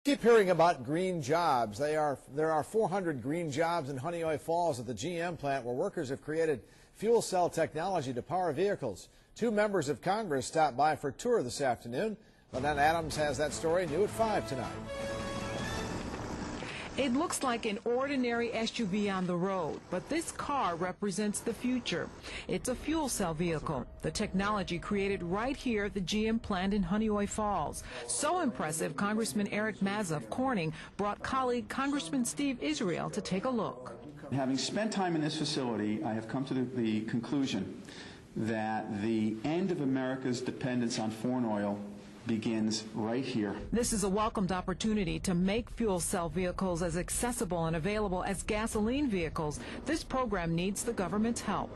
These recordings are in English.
Keep hearing about green jobs. There are 400 green jobs in Honeoye Falls at the GM plant where workers have created fuel cell technology to power vehicles. Two members of Congress stopped by for a tour this afternoon. Lynette Adams has that story new at 5 tonight. It looks like an ordinary SUV on the road, but this car represents the future. It's a fuel cell vehicle, the technology created right here at the GM plant in Honeoye Falls. So impressive, Congressman Massa of Corning brought colleague Congressman Steve Israel to take a look. Having spent time in this facility, I have come to the conclusion that the end of America's dependence on foreign oil begins right here. This is a welcomed opportunity to make fuel cell vehicles as accessible and available as gasoline vehicles. This program needs the government's help.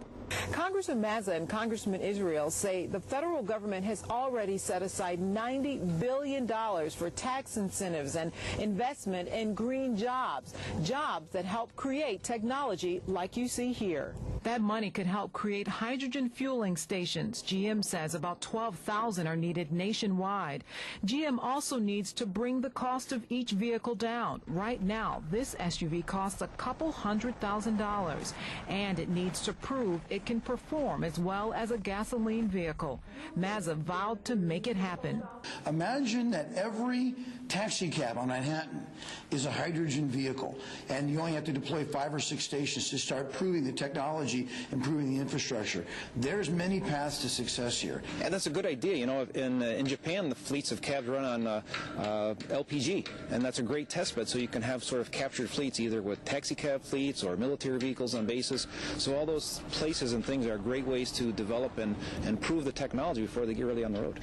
Congressman Massa and Congressman Israel say the federal government has already set aside $90 billion for tax incentives and investment in green jobs, jobs that help create technology like you see here. That money could help create hydrogen fueling stations. GM says about 12,000 are needed nationwide. GM also needs to bring the cost of each vehicle down. Right now, this SUV costs a couple $100,000, and it needs to prove it can perform as well as a gasoline vehicle. Massa vowed to make it happen. Imagine that every taxi cab on Manhattan is a hydrogen vehicle, and you only have to deploy 5 or 6 stations to start proving the technology, improving the infrastructure. There's many paths to success here. And that's a good idea. You know, in Japan, the fleets of cabs run on LPG, and that's a great test bed, so you can have sort of captured fleets either with taxi cab fleets or military vehicles on bases. So all those places and things are great ways to develop and prove the technology before they get really on the road.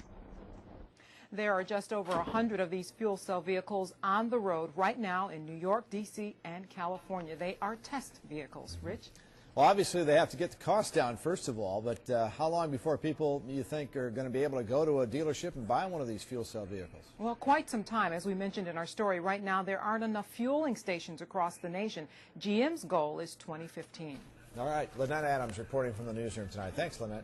There are just over 100 of these fuel cell vehicles on the road right now in New York, D.C., and California. They are test vehicles. Rich? Well, obviously they have to get the cost down first of all, but how long before people, you think, are going to be able to go to a dealership and buy one of these fuel cell vehicles? Well, quite some time. As we mentioned in our story, right now there aren't enough fueling stations across the nation. GM's goal is 2015. All right, Lynette Adams reporting from the newsroom tonight. Thanks, Lynette.